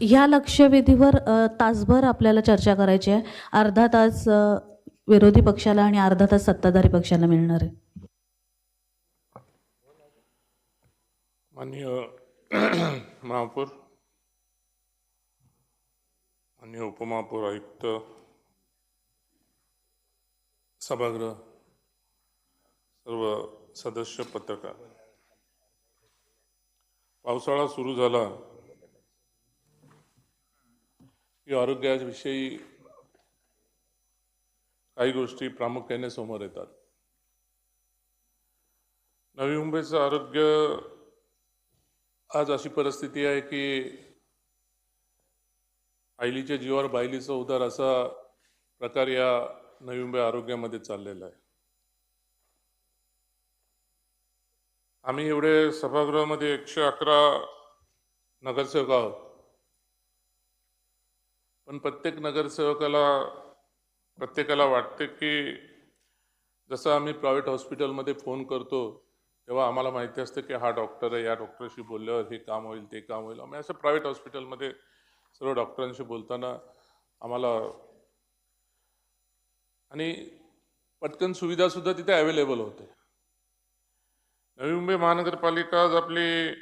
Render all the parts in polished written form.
ह्या लक्षवेधीवर तासभर आपल्याला चर्चा करायची आहे. अर्धा तास विरोधी पक्षाला आणि अर्धा तास सत्ताधारी पक्षाला मिळणार आहे. माननीय महापौर, माननीय उपमहापौर, आयुक्त, सभागृह, सर्व सदस्य, पत्रकार, पावसाळा सुरू झाला की आरोग्याविषयी काही गोष्टी प्रामुख्याने समोर येतात. नवी मुंबईचं आरोग्य आज अशी परिस्थिती आहे की आईलीच्या जीवावर बायलीचा उद्धार असा प्रकार या नवी मुंबई आरोग्यामध्ये चाललेला आहे. आम्ही एवढे सभागृहामध्ये 111 नगरसेवक आहोत, पण प्रत्येकाला वाटते की जसं आम्ही प्रायव्हेट हॉस्पिटलमध्ये फोन करतो तेव्हा आम्हाला माहिती असते की हा डॉक्टर आहे, या डॉक्टरशी बोलल्यावर हे काम होईल, ते काम होईल. आम्ही असं प्रायव्हेट हॉस्पिटलमध्ये सर्व डॉक्टरांशी बोलताना आम्हाला आणि पटकन सुविधासुद्धा तिथे अवेलेबल होते. नवी मुंबई महानगरपालिका आज आपली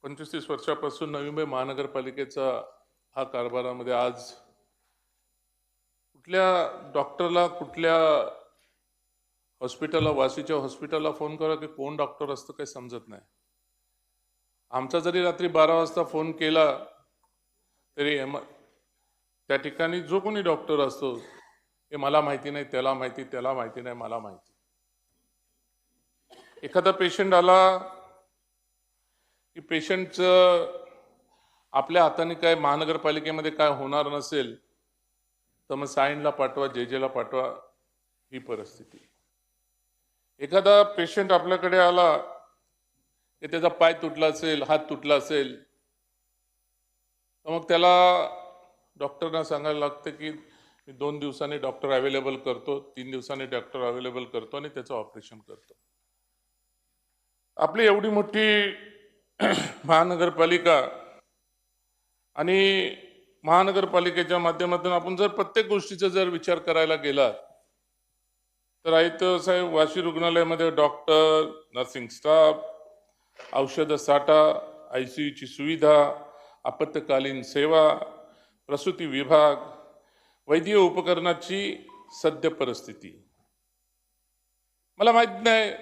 25-30 वर्षापासून नवी मुंबई महानगरपालिकेचा हा कारभारामध्ये आज कुठल्या डॉक्टरला, कुठल्या हॉस्पिटलला, वाशीच्या हॉस्पिटलला फोन करा की कोण डॉक्टर असतं काही समजत नाही. आमचा जरी रात्री 12 वाजता फोन केला तरी त्या ठिकाणी जो कोणी डॉक्टर असतो हे मला माहिती नाही, त्याला माहिती, त्याला माहिती नाही, मला माहिती. एखादा पेशंट आला की पेशंटचं आपल्या हाताने काय महानगरपालिकेमध्ये काय होणार नसेल तर मग साईनला पाठवा, जेजेला पाठवा, ही परिस्थिती. एखादा पेशंट आपल्याकडे आला की त्याचा पाय तुटला असेल, हात तुटला असेल, तर मग त्याला डॉक्टरना सांगायला लागतं की मी 2 दिवसांनी डॉक्टर अवेलेबल करतो, 3 दिवसांनी डॉक्टर अवेलेबल करतो आणि त्याचं ऑपरेशन करतो. आपली एवढी मोठी महानगरपालिका आणि महानगरपालिकेच्या माध्यमातून आपण जर प्रत्येक गोष्टीचा जर विचार करायला गेला तर आयुक्त साहेब, वाशी रुग्णालयामध्ये डॉक्टर, नर्सिंग स्टाफ, औषध साठा, ICUची सुविधा, आपत्कालीन सेवा, प्रसूती विभाग, वैद्यकीय उपकरणाची सद्य परिस्थिती. मला माहित नाही,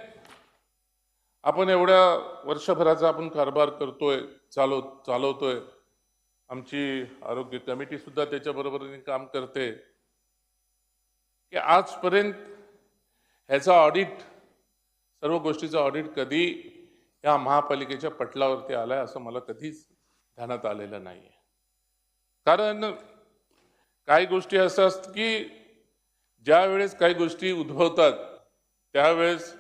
आपण एवढ्या वर्षभराचा आपण कारभार करतोय, चालवतोय. आमची आरोग्य कमिटी सुद्धा त्याच्याबरोबरीने काम करते की आजपर्यंत ह्याचा ऑडिट, सर्व गोष्टीचा ऑडिट कधी या महापालिकेच्या पटलावरती आलाय असं मला कधीच ध्यानात आलेलं नाही. कारण काही गोष्टी असं असतात की ज्या वेळेस काही गोष्टी उद्भवतात त्यावेळेस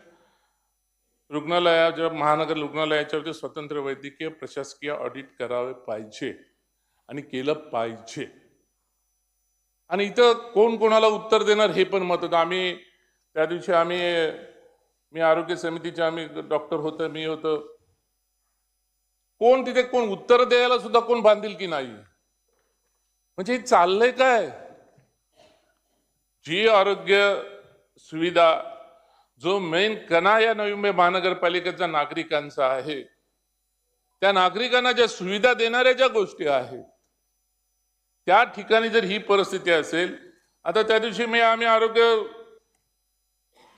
रुग्णालयाच्या, महानगर रुग्णालयाच्यावरती स्वतंत्र वैद्यकीय प्रशासकीय ऑडिट करावे पाहिजे आणि केलं पाहिजे. आणि इथं कोण कोणाला उत्तर देणार हे पण मत होतं. आम्ही त्या दिवशी मी आरोग्य समितीचे, आम्ही डॉक्टर होतं, मी होतं, कोण तिथे कोण उत्तर द्यायला सुद्धा कोण बांधील की नाही. म्हणजे चाललंय काय? जी आरोग्य सुविधा, जो मेन कणा या नवी मुंबई महानगरपालिकेचा नागरिकांचा आहे, त्या नागरिकांना ज्या सुविधा देणाऱ्या ज्या गोष्टी आहेत त्या ठिकाणी जर ही परिस्थिती असेल. आता त्या दिवशी आम्ही आरोग्य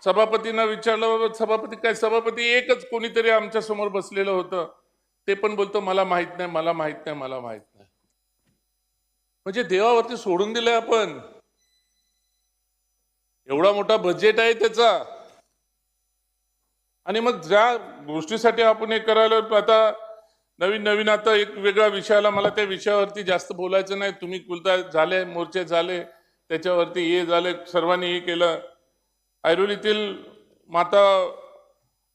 सभापतींना विचारलं, सभापती एकच कोणीतरी आमच्या समोर बसलेलं होतं, ते पण बोलतो मला माहित नाही, मला माहित नाही, मला माहित नाही. म्हणजे देवावरती सोडून दिलंय आपण. एवढा मोठा बजेट आहे त्याचा, आणि मग ज्या गोष्टीसाठी आपण हे करायला, आता नवीन आता एक वेगळा विषय आला. मला त्या विषयावरती जास्त बोलायचं नाही. तुम्ही बोलताय, झाले मोर्चे झाले, त्याच्यावरती हे झाले, सर्वांनी हे केलं. ऐरोलीतील माता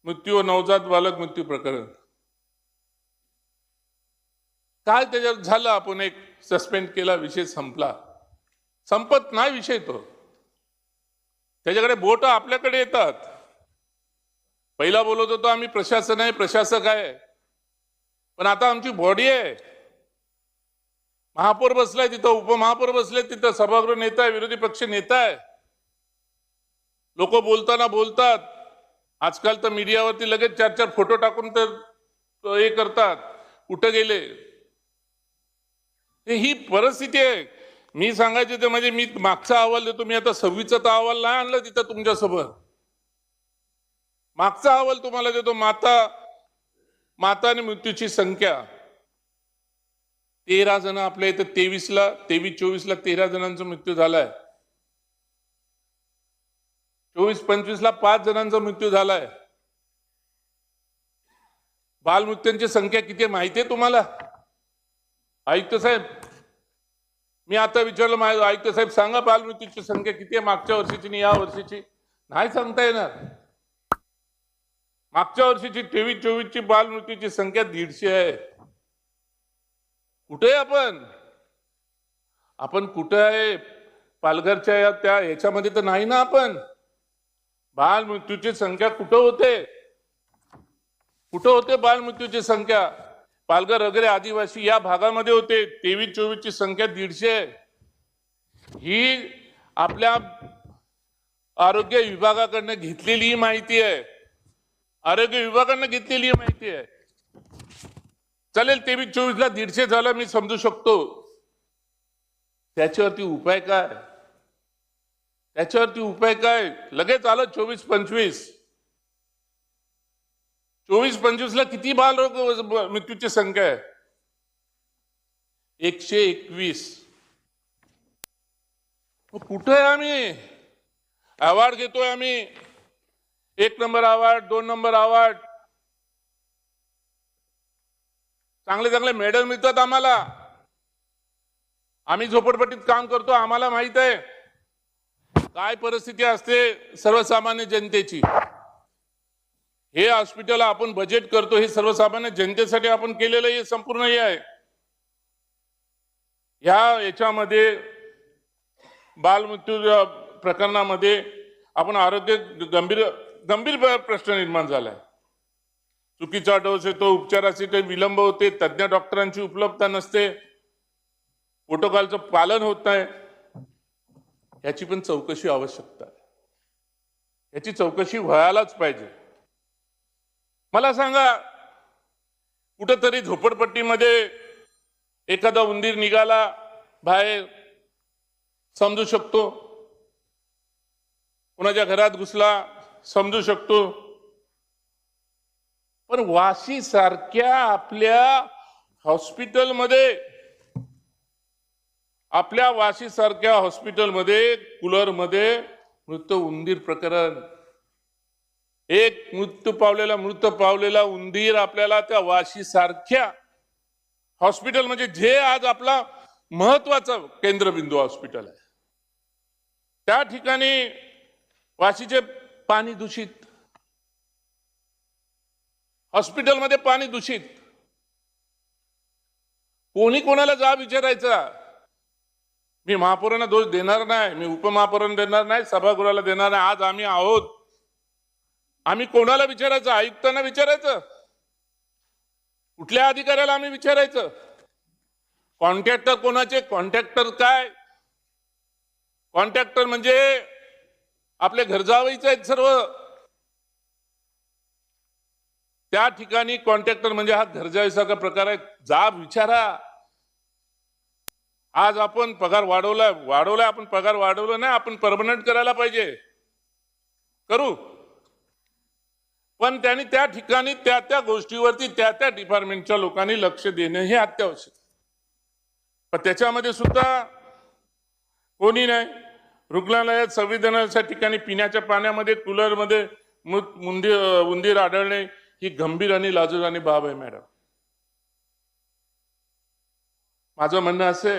मृत्यू, नवजात बालक मृत्यू प्रकरण काय त्याच्यावर झालं, आपण एक सस्पेंड केला, विषय संपला. संपत नाही विषय तो. त्याच्याकडे बोट आपल्याकडे येतात. पहिला बोलत होतो आम्ही प्रशासन आहे, प्रशासक आहे, पण आता आमची बॉडी आहे. महापौर बसलाय तिथं, उपमहापौर बसले तिथं, सभागृह नेता आहे, विरोधी पक्ष नेता आहे. लोक बोलताना बोलतात. आजकाल तर मीडियावरती लगेच 4-4 फोटो टाकून तर हे करतात, कुठं गेले. ही परिस्थिती आहे. मी सांगायचे ते म्हणजे मी मागचा अहवाल देतो. मी आता 26चा अहवाल नाही आणला तिथं तुमच्यासोबत. मागचा अहवाल तुम्हाला देतो. माता आणि मृत्यूची संख्या 13 जण आपल्या इथं 23-24ला 13 जणांचा मृत्यू झालाय. 24-25ला 5 जणांचा मृत्यू झालाय. बालमृत्यूंची संख्या किती आहे माहिती आहे तुम्हाला? आयुक्त साहेब, मी आता विचारलं माझ्या आयुक्त साहेब सांगा बालमृत्यूची संख्या किती आहे मागच्या वर्षीची आणि या वर्षीची. नाही सांगता येणार. मागच्या वर्षीची 23-24ची बालमृत्यूची संख्या 150 आहे. कुठे आपण कुठे आहे? पालघरच्या त्या ह्याच्यामध्ये तर नाही ना आपण. बालमृत्यूची संख्या कुठं होते बालमृत्यूची संख्या? पालघर वगैरे आदिवासी या भागामध्ये होते. 23-24ची संख्या 150 आहे. ही आपल्या आरोग्य विभागाकडनं घेतलेली माहिती आहे. आरोग्य विभागानं घेतलेली माहिती आहे. चालेल, 23-24ला 150 झालं मी समजू शकतो. त्याच्यावरती उपाय काय? लगेच आलं 24-25. 24-25ला किती बाल मृत्यूची संख्या आहे? 121. कुठे आहे आम्ही? अवॉर्ड घेतोय आम्ही. 1 नंबर अवॉर्ड, 2 नंबर अवॉर्ड, चांगले मेडल मिळतात आम्हाला. आम्ही झोपडपट्टीत काम करतो, आम्हाला माहित आहे काय परिस्थिती असते सर्वसामान्य जनतेची. हे हॉस्पिटल आपण बजेट करतो, हे सर्वसामान्य जनतेसाठी आपण केलेलं हे संपूर्ण हे आहे. याच्यामध्ये बालमृत्यू प्रकरणामध्ये आपण आरोग्य गंभीर प्रश्न निर्माण झालाय. चुकीचा डोस येतो, उपचाराचे काही विलंब होते, तज्ञ डॉक्टरांची उपलब्धता नसते, प्रोटोकॉलचं पालन होत नाही. याची पण चौकशी आवश्यकता आहे. याची चौकशी व्हायलाच पाहिजे. मला सांगा, कुठंतरी झोपडपट्टीमध्ये एखादा उंदीर निघाला बाहेर, समजू शकतो. कोणाच्या घरात घुसला, समजू शकतो. पण वाशी सारख्या आपल्या हॉस्पिटलमध्ये कूलरमध्ये मृत उंदीर प्रकरण, एक मृत पावलेला उंदीर आपल्याला त्या वाशी सारख्या हॉस्पिटल, म्हणजे जे आज आपला महत्वाचं केंद्रबिंदू हॉस्पिटल आहे, त्या ठिकाणी वाशीचे पाणी दूषित, हॉस्पिटलमध्ये पाणी दूषित. कोणी कोणाला जा विचारायचा? मी महापौरांना दोष देणार नाही, मी उपमहापौरांना देणार नाही, सभागृहाला देणार नाही. आज आम्ही आहोत. आम्ही कोणाला विचारायचं? आयुक्तांना विचारायचं? कुठल्या अधिकाऱ्याला आम्ही विचारायचं? कॉन्ट्रॅक्टर कोणाचे? कॉन्ट्रॅक्टर काय? कॉन्ट्रॅक्टर म्हणजे आपले घरजावईच आहेत सर्व. त्या ठिकाणी कॉन्ट्रॅक्टर म्हणजे हा घरजावईसारखा प्रकार आहे. जाब विचारा. आज आपण पगार वाढवलाय, आपण पगार वाढवला नाही, आपण परमनंट करायला पाहिजे, करू. पण त्यांनी त्या ठिकाणी त्या गोष्टीवरती त्या डिपार्टमेंटच्या लोकांनी लक्ष देणं हे अत्यावश्यक. पण त्याच्यामध्ये सुद्धा कोणी नाही. रुग्णालयात, संविधानाच्या ठिकाणी पिण्याच्या पाण्यामध्ये, कूलरमध्ये उंदीर आढळणे ही गंभीर आणि लाजिरवाणी बाब आहे. मॅडम, माझं म्हणणं असे,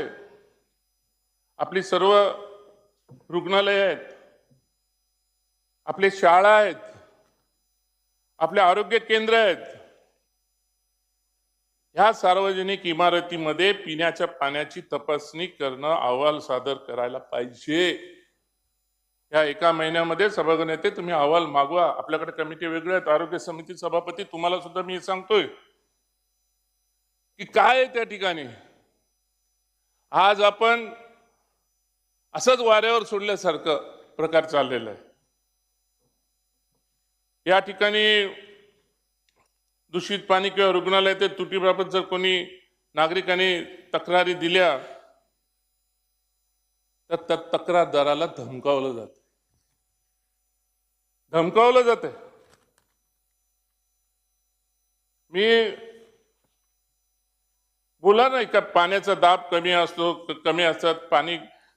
आपली सर्व रुग्णालय आहेत, आपले शाळा आहेत, आपले आरोग्य केंद्र आहेत, ह्या सार्वजनिक इमारतीमध्ये पिण्याच्या पाण्याची तपासणी करणं, अहवाल सादर करायला पाहिजे. या 1 महिन्यामध्ये सभागृह नेते तुम्ही अहवाल मागवा. आपल्याकडे कमिटी वेगळे आहेत. आरोग्य समिती सभापती, तुम्हाला सुद्धा मी सांगतोय की काय आहे त्या ठिकाणी. आज आपण असंच वाऱ्यावर सोडल्यासारखं प्रकार चाललेला आहे. या ठिकाणी दूषित पाणी किंवा रुग्णालयातील तुटीबाबत जर कोणी नागरिकांनी तक्रारी दिल्या तर त्या तक्रारदाराला धमकावलं जातं. मी बोला नाही का, पाण्याचा दाब कमी असतो, कमी असतात, पाणी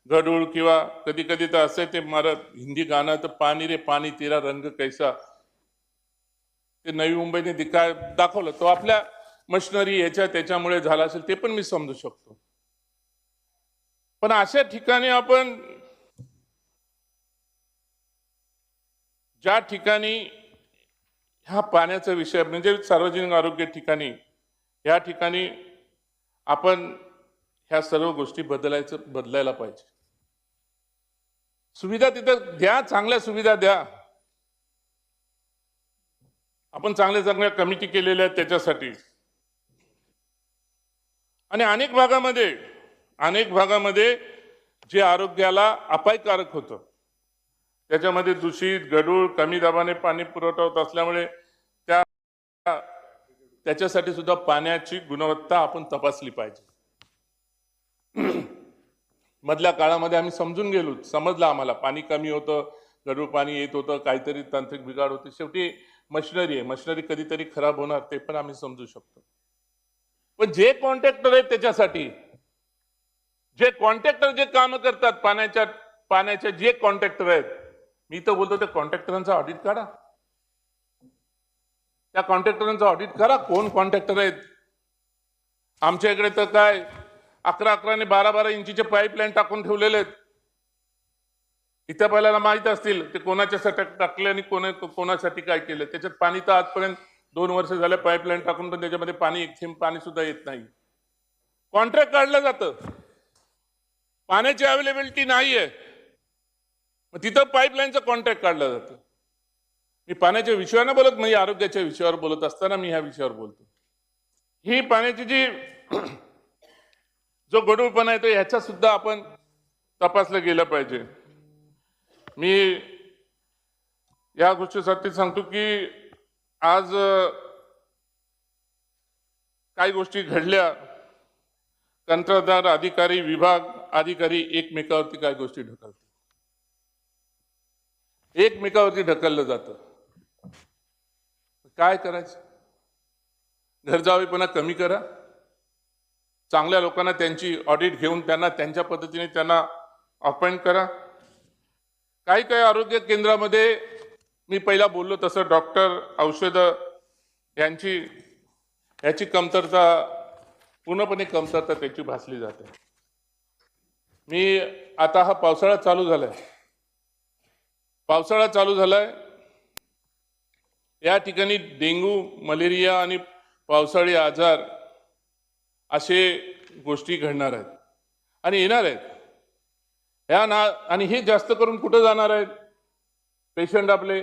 गढूळ किंवा कधी कधी तर असं ते हिंदी गाणं तर पाणी रे पाणी तेरा रंग कैसा, ते नवी मुंबईने दाखवलं. तो आपल्या मशिनरी त्याच्यामुळे झाला असेल, ते पण मी समजू शकतो. पण अशा ठिकाणी आपण ज्या ठिकाणी ह्या पाण्याचा विषय म्हणजे सार्वजनिक आरोग्य ठिकाणी, या ठिकाणी आपण ह्या सर्व गोष्टी बदलायला पाहिजे. सुविधा तिथं द्या, चांगल्या सुविधा द्या. आपण चांगल्या कमिटी केलेल्या आहेत त्याच्यासाठी. आणि अनेक भागामध्ये जे आरोग्याला अपायकारक होतं त्याच्यामध्ये दूषित, गढूळ, कमी दाबाने पाणी पुरवठा होत असल्यामुळे त्याच्यासाठी सुद्धा पाण्याची गुणवत्ता आपण तपासली पाहिजे. मधल्या काळामध्ये आम्ही समजलं आम्हाला पाणी कमी होतं, गढूळ पाणी येत होतं, काहीतरी तांत्रिक बिघाड होते. शेवटी मशिनरी कधीतरी खराब होणार, ते पण आम्ही समजू शकतो. पण जे कॉन्ट्रॅक्टर आहेत त्याच्यासाठी, जे काम करतात पाण्याच्या जे कॉन्ट्रॅक्टर आहेत, मी तर बोलतो त्या कॉन्ट्रॅक्टरांचा ऑडिट काढा. त्या कॉन्ट्रॅक्टरांचा ऑडिट करा, कोण कॉन्ट्रॅक्टर आहेत. आमच्या इकडे तर काय 11 आणि 12 इंचीचे पाईपलाईन टाकून ठेवलेले आहेत. इथं पहिल्याला माहित असतील ते कोणाच्यासाठी टाकले आणि कोणासाठी काय केलं. त्याच्यात पाणी तर आजपर्यंत 2 वर्ष झाले पाईपलाईन टाकून, पण त्याच्यामध्ये पाणी एक थेंब पाणी सुद्धा येत नाही. कॉन्ट्रॅक्ट काढलं जातं, पाण्याची अवेलेबिलिटी नाहीये, मग तिथं पाईपलाईनचं कॉन्ट्रॅक्ट काढलं जातं. मी पाण्याच्या विषयावर बोलत नाही, आरोग्याच्या विषयावर बोलत असताना मी ह्या विषयावर बोलतो. ही पाण्याची जी जो गढूळपणा आहे तो ह्याचा सुद्धा आपण तपासलं गेलं पाहिजे. मी या गोष्टीसाठी सांगतो की आज काही गोष्टी घडल्या, कंत्राटदार अधिकारी, विभाग अधिकारी एकमेकावरती काही गोष्टी ढकललं जातं. काय करायचं? घरजावेपणा कमी करा, चांगल्या लोकांना त्यांची ऑडिट घेऊन त्यांच्या पद्धतीने त्यांना अपॉइंट करा. काही आरोग्य केंद्रामध्ये मी पहिला बोललो तसं डॉक्टर, औषधं याची कमतरता, पूर्णपणे कमतरता त्याची भासली जाते. मी आता हा पावसाळा चालू झालाय, या ठिकाणी डेंग्यू, मलेरिया आणि पावसाळी आजार असे गोष्टी घडणार आहेत आणि येणार आहेत. आणि हे जास्त करून कुठं जाणार आहेत? पेशंट आपले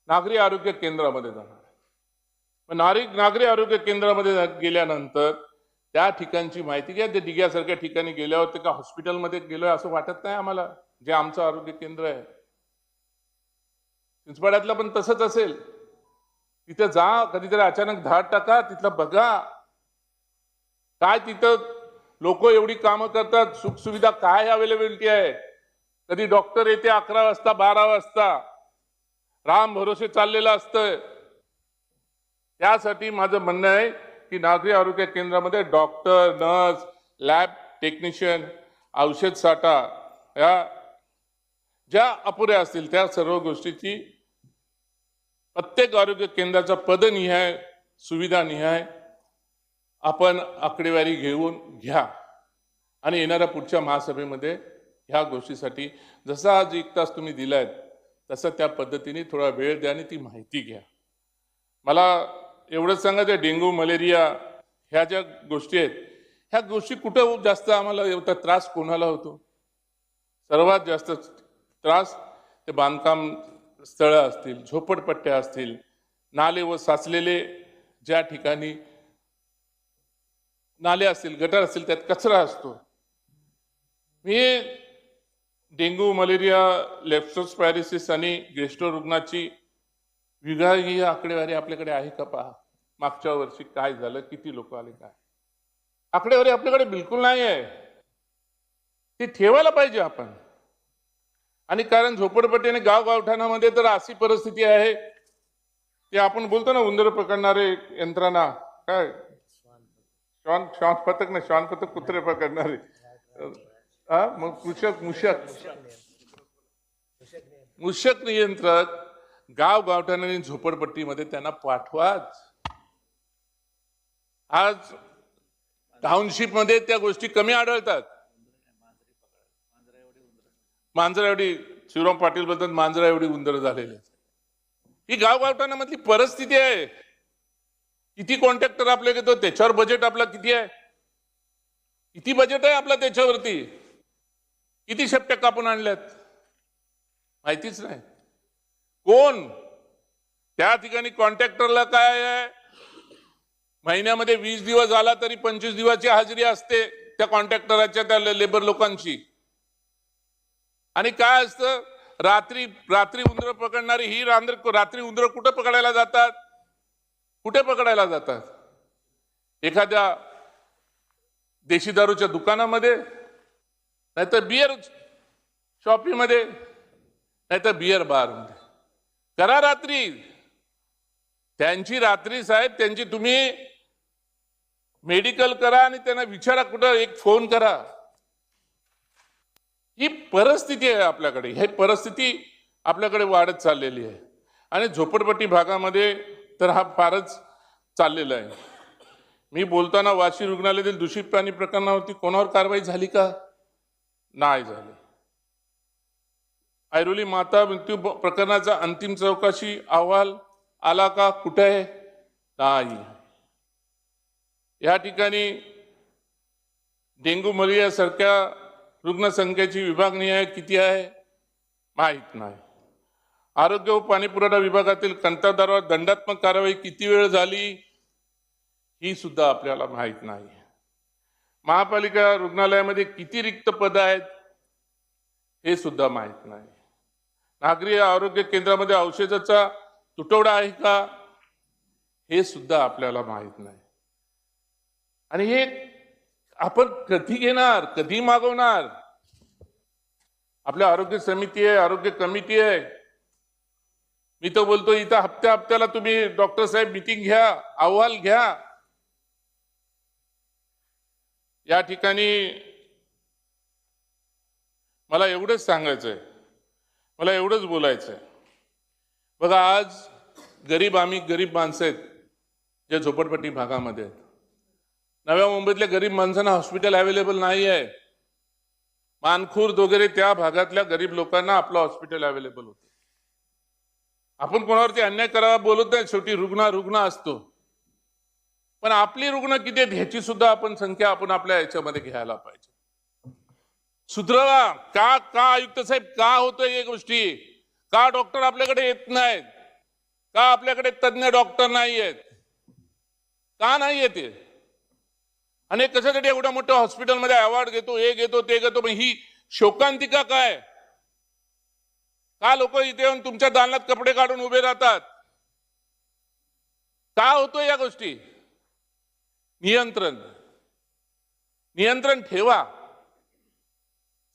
नागरी आरोग्य केंद्रामध्ये जाणार आहे. नागरी आरोग्य केंद्रामध्ये गेल्यानंतर त्या ठिकाणची माहिती घ्या. ते डिग्यासारख्या ठिकाणी गेल्यावर ते का हॉस्पिटलमध्ये गेलोय असं वाटत नाही आम्हाला, जे आमचं आरोग्य केंद्र आहे. चिंचपाड्यातलं पण तसंच असेल. तिथं जा, कधीतरी अचानक धाड टाका, तिथलं बघा काय तिथं लोक एवढी कामं करतात, सुखसुविधा काय अवेलेबिलिटी आहे. कधी डॉक्टर येते 11 वाजता 12 वाजता, राम भरोसे चाललेलं असतं. त्यासाठी माझं म्हणणं आहे की नागरी आरोग्य केंद्रामध्ये डॉक्टर, नर्स, लॅब टेक्निशियन, औषध साठा या ज्या अपुऱ्या असतील त्या सर्व गोष्टीची प्रत्येक आरोग्य केंद्राचा पदनिहाय, सुविधानिहाय आपण आकडेवारी घेऊन घ्या आणि येणाऱ्या पुढच्या महासभेमध्ये ह्या गोष्टीसाठी जसा आज 1 तास तुम्ही दिलायत तसं त्या पद्धतीने थोडा वेळ द्या आणि ती माहिती घ्या. मला एवढंच सांगायचं, डेंग्यू, मलेरिया ह्या ज्या गोष्टी आहेत, ह्या गोष्टी कुठं जास्त आम्हाला एवढा त्रास कोणाला होतो? सर्वात जास्त त्रास ते बांधकाम स्थळं असतील, झोपडपट्ट्या असतील, नाले व साचलेले ज्या ठिकाणी नाले असतील, गटार असतील, त्यात कचरा असतो, मी डेंग्यू, मलेरिया, लेप्टोस्पायरोसिस आणि गॅस्ट्रो रुग्णाची विभागीय आकडेवारी आपल्याकडे आहे का पहा. मागच्या वर्षी काय झालं, किती लोक आले, काय आकडेवारी आपल्याकडे बिलकुल नाही आहे. ते ठेवायला पाहिजे आपण. आणि कारण झोपडपट्टी आणि गावगावठाणामध्ये तर अशी परिस्थिती आहे, ते आपण बोलतो ना उंदर पकडणारे यंत्रणा, काय श्वान पथक नाही, श्वान पथक कुत्रे पकडणारे, मग मूषक नियंत्रक गावगावठाण आणि झोपडपट्टीमध्ये त्यांना पाठवाच. आज टाउनशिप मध्ये त्या गोष्टी कमी आढळतात. मांजरा एवढी, शिवराम पाटील बद्दल मांजरा एवढी उंदर झालेली, ही गावगावठाणामधली परिस्थिती आहे. किती कॉन्ट्रॅक्टर आपले घेतो, त्याच्यावर बजेट आपला किती आहे, किती बजेट आहे आपला त्याच्यावरती, किती शेपट्या कापून आणल्यात माहितीच नाही. कोण त्या ठिकाणी कॉन्ट्रॅक्टरला काय आहे, महिन्यामध्ये 20 दिवस आला तरी 25 दिवसाची हाजरी असते त्या कॉन्ट्रॅक्टराच्या, त्या लेबर लोकांची. आणि काय असतं, रात्री उंदर पकडणारी ही रात्री उंदर कुठं पकडायला जातात, कुठे पकडायला जातात, एखाद्या देशी दारूच्या दुकानामध्ये, नाहीतर बियर शॉपीमध्ये, नाहीतर बियर बारमध्ये. करा रात्री, त्यांची रात्री साहेब, त्यांची तुम्ही मेडिकल करा आणि त्यांना विचारा, कुठं एक फोन करा. ही परिस्थिती आहे आपल्याकडे, ही परिस्थिती आपल्याकडे वाढत चाललेली आहे. आणि झोपडपट्टी भागामध्ये तर हा फारच चाललेला आहे. मी बोलताना वाशी रुग्णालयातील दूषित पाणी प्रकरणावरती कोणावर कारवाई झाली का, नाही झाली. ऐरोली माता मृत्यू प्रकरणाचा अंतिम चौकशी अहवाल आला का, कुठे आहे, नाही. या ठिकाणी डेंग्यू, मलेरिया सारख्या रुग्णसंख्येची विभागनिहाय किती आहे माहित नाही. आरोग्य व पाणी पुरवठा विभागातील कंत्राटदारावर दंडात्मक कारवाई किती वेळ झाली ही सुद्धा आपल्याला माहित नाही. महापालिका रुग्णालयामध्ये किती रिक्त पद आहेत हे सुद्धा माहित नाही. नागरी आरोग्य केंद्रामध्ये औषधाचा तुटवडा आहे का हे सुद्धा आपल्याला माहित नाही. आणि हे आपण कधी घेणार, कधी मागवणार. आपल्या आरोग्य समिती आहे, आरोग्य कमिटी आहे. मी तर बोलतो इथं हप्त्याला तुम्ही डॉक्टर साहेब मीटिंग घ्या, अहवाल घ्या. या ठिकाणी मला एवढंच सांगायचंय, मला एवढंच बोलायचंय. बघा, आज आम्ही गरीब माणसं आहेत जे झोपडपट्टी भागामध्ये आहेत. नव्या मुंबईतल्या गरीब माणसांना हॉस्पिटल अवेलेबल नाही आहे. मानखुर्द वगैरे त्या भागातल्या गरीब लोकांना आपलं हॉस्पिटल अवेलेबल होतं. आपण कोणावरती अन्याय करावा बोलत नाही, शेवटी रुग्ण असतो. पण आपली रुग्ण किती आहेत ह्याची सुद्धा आपण संख्या आपण आपल्या याच्यामध्ये घ्यायला पाहिजे. सुधरवा. का आयुक्त साहेब, का होतोय या गोष्टी, का डॉक्टर आपल्याकडे येत नाहीत, का आपल्याकडे तज्ञ डॉक्टर नाही आहेत, का नाही येते. आणि कशासाठी एवढ्या मोठ्या हॉस्पिटलमध्ये अवॉर्ड घेतो, हे घेतो, ते घेतो. ही शोकांतिका काय, का लोक इथे येऊन तुमच्या दालनात कपडे काढून उभे राहतात, का होतो या गोष्टी. नियंत्रण ठेवा,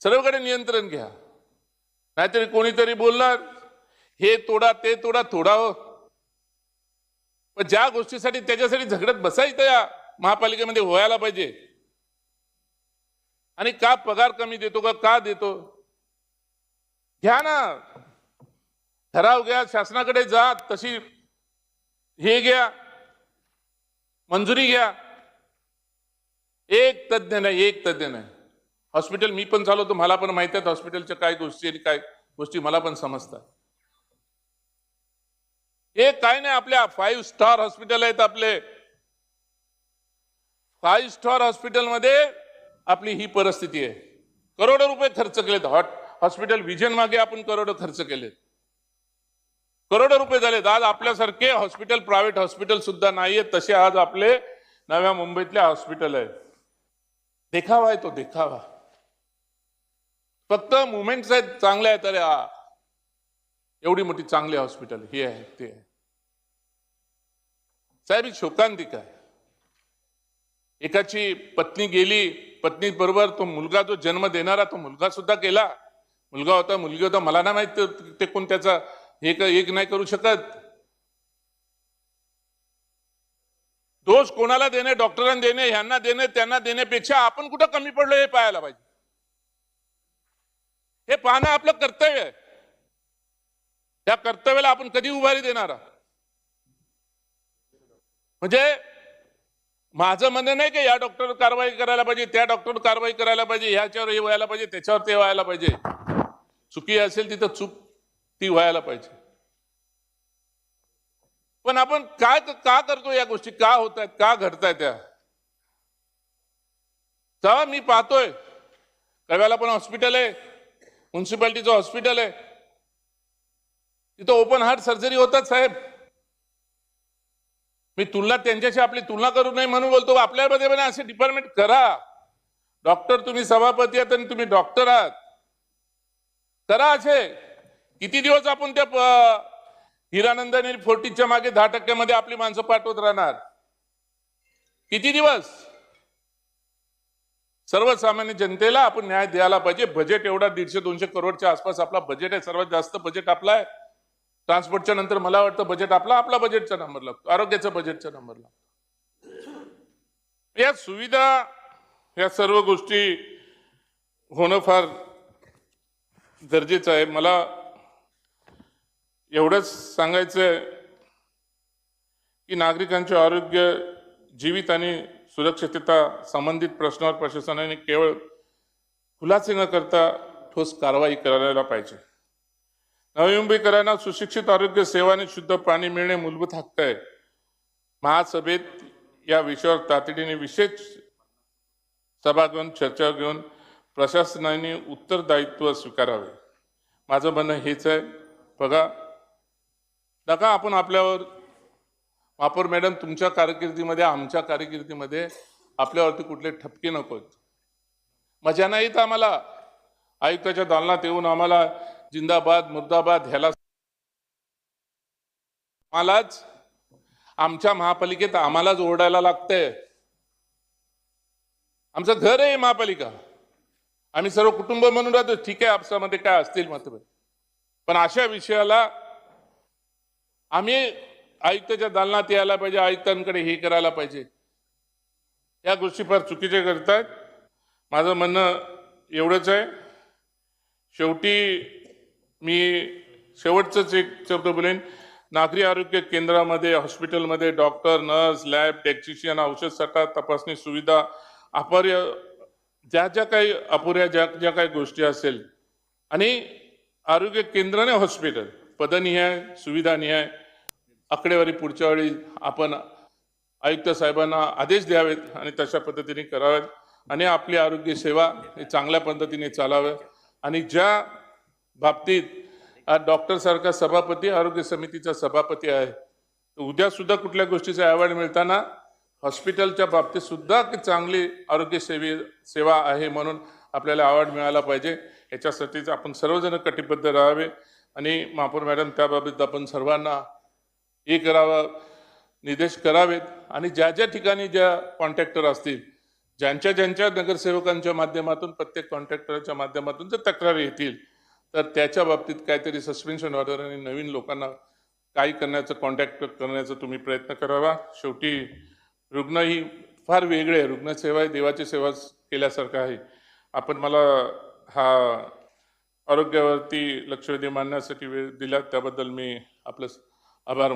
सर्वकडे नियंत्रण घ्या. नाहीतरी कोणीतरी बोलणार हे तोडा, ते तोडा हो. पण ज्या गोष्टीसाठी त्याच्यासाठी झगडत बसायचं या महापालिकेमध्ये व्हायला पाहिजे. आणि का पगार कमी देतो का देतो, घ्या ना, ठराव घ्या, शासनाकडे जा, तशी हे घ्या, मंजुरी घ्या. एक तज्ञ नाही. हॉस्पिटल मी पण चालवतो, मला पण माहिती आहेत हॉस्पिटलच्या काय गोष्टी आणि काय गोष्टी मला पण समजतात. हे काय नाही, आपल्या 5 स्टार हॉस्पिटल आहेत. आपले 5 स्टार हॉस्पिटलमध्ये आपली ही परिस्थिती आहे. करोडो रुपये खर्च केलेत. हॉस्पिटल विजन मागे आपण करोडो खर्च केलेत, करोडो रुपये झालेत. आज आपल्यासारखे हॉस्पिटल, प्रायव्हेट हॉस्पिटल सुद्धा नाहीये तसे आज आपले नव्या मुंबईतले हॉस्पिटल आहेत. देखावा आहे तो, देखावा. फक्त मुवमेंट्स आहेत चांगले आहेत. अरे एवढी मोठी चांगली हॉस्पिटल हे आहे ते आहे. साहेब ही शोकांतिक आहे. एकाची पत्नी गेली, पत्नी बरोबर तो मुलगा, जो जन्म देणारा तो मुलगा सुद्धा गेला. मुलगा होता मुलगी होता मला नाही माहित ते कोण त्याचा एक नाही करू शकत. दोष कोणाला देणे, डॉक्टरांना देणे, ह्यांना देणे, त्यांना देण्यापेक्षा आपण कुठं कमी पडलो हे पाहायला पाहिजे. हे पाहणं आपलं कर्तव्य आहे. त्या कर्तव्याला आपण कधी उभारी देणार आहोत? म्हणजे माझं म्हणणं नाही की या डॉक्टर कारवाई करायला पाहिजे, त्या डॉक्टर कारवाई करायला पाहिजे, ह्याच्यावर हे व्हायला पाहिजे, त्याच्यावर ते व्हायला पाहिजे. चुकी असेल तिथं चूक ती व्हायला पाहिजे. पण आपण काय का करतो या गोष्टी, का होत आहेत, का घडतायत त्या? तेव्हा मी पाहतोय कळव्याला पण हॉस्पिटल आहे, म्युन्सिपाल्टीचं हॉस्पिटल आहे, तिथं ओपन हार्ट सर्जरी होतात साहेब. मी तुलना त्यांच्याशी आपली तुलना करू नये म्हणून बोलतो. आपल्यामध्ये पण असे डिपार्टमेंट करा. डॉक्टर तुम्ही सभापती आहात आणि तुम्ही डॉक्टर आहात, करा असे. किती दिवस आपण त्या हिरानंदानी फोर्टीच्या मागे 10% आपली माणसं पाठवत राहणार? किती दिवस? सर्वसामान्य जनतेला आपण न्याय द्यायला पाहिजे. बजेट एवढा 150-200 करोडच्या आसपास आपला बजेट आहे. सर्वात जास्त बजेट आपला आहे. ट्रान्सपोर्टच्या नंतर मला वाटतं बजेट आपला बजेटचा नंबर लागतो, आरोग्याचा बजेटचा नंबर लागतो. या सुविधा या सर्व गोष्टी होणं फार गरजेचं आहे. मला एवढंच सांगायचं आहे की नागरिकांचे आरोग्य, जीवित आणि सुरक्षितता संबंधित प्रश्नावर प्रशासनाने केवळ खुलासे न करता ठोस कारवाई करायला पाहिजे. नवी मुंबईकरांना सुशिक्षित आरोग्य सेवा आणि शुद्ध पाणी मिळणे मूलभूत हक्क आहे. महासभेत या विषयावर तातडीने विशेष सभा घेऊन चर्चा घेऊन प्रशासनाने उत्तरदायित्व स्वीकारावे. माझं म्हणणं हेच आहे. बघा नका आपण आपल्यावर, महापौर मॅडम तुमच्या कारकिर्दीमध्ये, आमच्या कारकिर्दीमध्ये आपल्यावरती कुठले ठपके नकोत. मजा नाही येत आम्हाला आयुक्ताच्या दालनात येऊन आम्हाला जिंदाबाद मुर्दाबाद ह्याला. आम्हालाच आमच्या महापालिकेत आम्हालाच ओरडायला लागतंय. आमचं घर आहे महापालिका, आम्ही सर्व कुटुंब म्हणून राहतो. ठीक आहे आपसामध्ये काय असतील मतभेद, पण अशा विषयाला आम्ही आयुक्ताच्या दालनात यायला पाहिजे, आयुक्तांकडे हे करायला पाहिजे. या गोष्टी फार चुकीचे करतात. माझं म्हणणं एवढंच आहे. शेवटी मी शेवटचंच एक शब्द बोलेन. नागरी आरोग्य केंद्रामध्ये, हॉस्पिटलमध्ये डॉक्टर, नर्स, लॅब टेक्निशियन, औषध साठा, तपासणी सुविधा, ज्या काही अपुऱ्या ज्या काही गोष्टी असेल, आणि आरोग्य केंद्र आणि हॉस्पिटल पदनिहाय, सुविधानिहाय आकडेवारी पुढच्या वेळी आपण आयुक्त साहेबांना आदेश द्यावेत आणि तशा पद्धतीने करावेत आणि आपली आरोग्य सेवा ही चांगल्या पद्धतीने चालावे. आणि ज्या बाबतीत डॉक्टर सारखा सभापती आरोग्य समितीचा सभापती आहे, उद्या सुद्धा कुठल्या गोष्टीचा अवॉर्ड मिळताना हॉस्पिटलच्या बाबतीत सुद्धा की चांगली आरोग्य सेवा आहे म्हणून आपल्याला अवॉर्ड मिळाला पाहिजे. याच्यासाठीच आपण सर्वजण कटिबद्ध राहावे. आणि महापौर मॅडम त्याबाबत आपण सर्वांना हे करावं, निर्देश करावेत. आणि ज्या ज्या ठिकाणी ज्या कॉन्ट्रॅक्टर असतील, ज्यांच्या नगरसेवकांच्या माध्यमातून, प्रत्येक कॉन्ट्रॅक्टरच्या माध्यमातून जर तक्रारी येतील तर त्याच्या बाबतीत काहीतरी सस्पेन्शन ऑर्डर आणि नवीन लोकांना काही करण्याचं, कॉन्टॅक्ट करण्याचा तुम्ही प्रयत्न करावा. शेवटी रुग्ण ही फार वेगळे आहे. रुग्णसेवा ही देवाची सेवा केल्यासारखं आहे. आपण मला हा आरोग्यावरती लक्ष मांडण्यासाठी वेळ दिला त्याबद्दल मी आपलं आभार